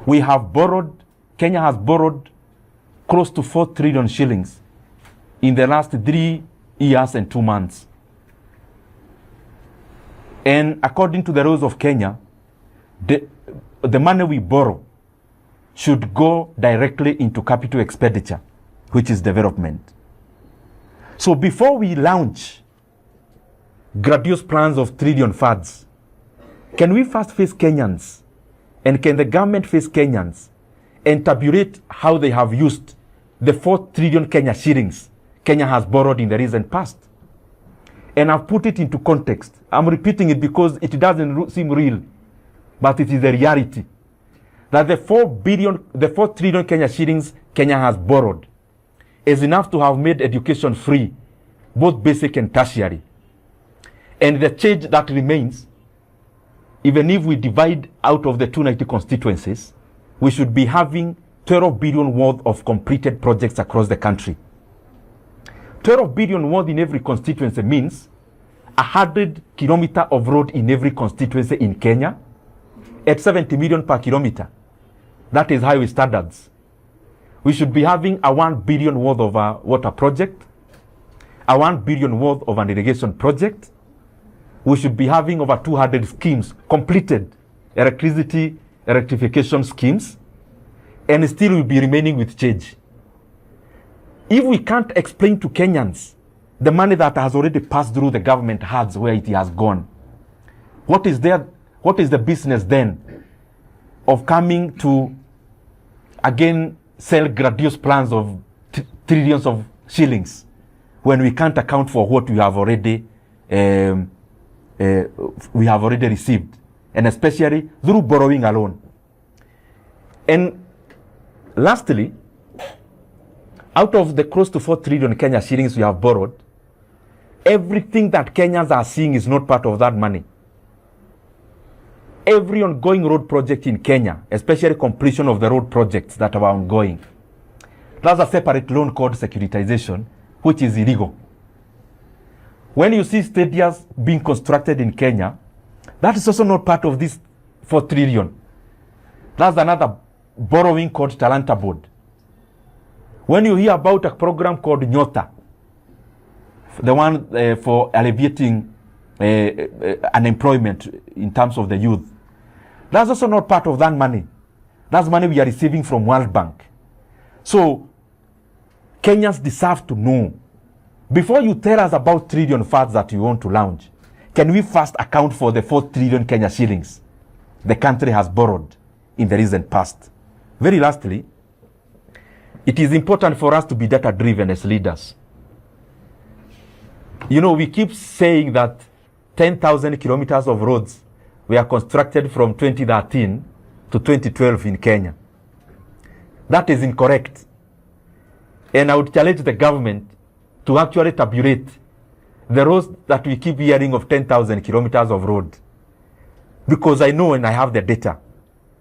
Kenya has borrowed close to 4 trillion shillings in the last 3 years and 2 months. And according to the rules of Kenya, the money we borrow should go directly into capital expenditure, which is development. So before we launch grandiose plans of trillion funds, can we first face Kenyans, and can the government face Kenyans and tabulate how they have used the 4 trillion Kenya shillings Kenya has borrowed in the recent past? And I've put it into context. I'm repeating it because it doesn't seem real, but it is the reality. That the 4 trillion Kenya shillings Kenya has borrowed is enough to have made education free, both basic and tertiary. And the change that remains, even if we divide out of the 290 constituencies, we should be having 12 billion worth of completed projects across the country. 12 billion worth in every constituency means 100 kilometers of road in every constituency in Kenya at 70 million per kilometer. That is highway standards. We should be having a 1 billion worth of a water project, a 1 billion worth of an irrigation project. We should be having over 200 schemes completed, electricity rectification schemes, and still we'll be remaining with change. If we can't explain to Kenyans the money that has already passed through the government hands where it has gone, what is the business then of coming to again sell grandiose plans of trillions of shillings when we can't account for what we have already received, and especially through borrowing alone. And lastly, out of the close to 4 trillion Kenya shillings we have borrowed, everything that Kenyans are seeing is not part of that money. Every ongoing road project in Kenya, especially completion of the road projects that are ongoing, that's a separate loan called securitization, which is illegal. When you see stadiums being constructed in Kenya, that is also not part of this 4 trillion. That's another borrowing called Talanta Board. When you hear about a program called Nyota, the one for alleviating unemployment in terms of the youth, that's also not part of that money. That's money we are receiving from World Bank. So Kenyans deserve to know, before you tell us about trillion funds that you want to launch, can we first account for the 4 trillion Kenya shillings the country has borrowed in the recent past? Very lastly, it is important for us to be data-driven as leaders. You know, we keep saying that 10,000 kilometers of roads were constructed from 2013 to 2012 in Kenya. That is incorrect. And I would challenge the government to actually tabulate the roads that we keep hearing of 10,000 kilometers of road. Because I know, and I have the data,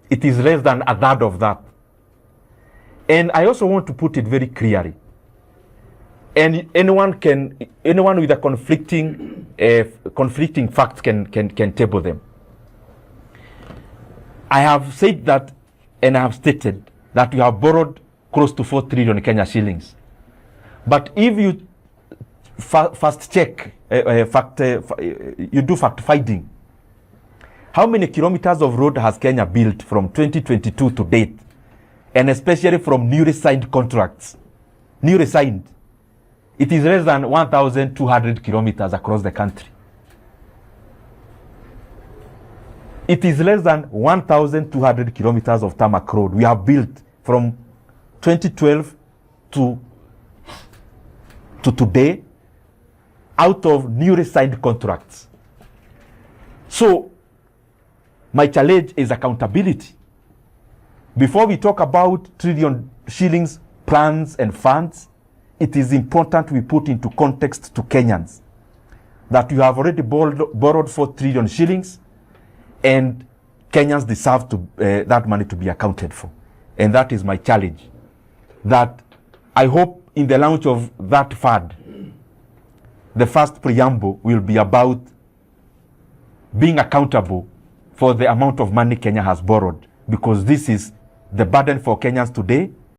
it is less than a third of that. And I also want to put it very clearly. And anyone with a conflicting facts can table them. I have said that, and I have stated that we have borrowed close to 4 trillion Kenya shillings. But if you fast check, you do fact finding, how many kilometers of road has Kenya built from 2022 to date? And especially from newly signed contracts. Newly signed. It is less than 1,200 kilometers across the country. It is less than 1,200 kilometers of tarmac road we have built from 2012 to today out of newly signed contracts. So, my challenge is accountability. Before we talk about trillion shillings plans and funds, it is important we put into context to Kenyans that you have already borrowed 4 trillion shillings, and Kenyans deserve that money to be accounted for. And that is my challenge. That I hope in the launch of that fund, the first preamble will be about being accountable for the amount of money Kenya has borrowed, because this is the burden for Kenyans today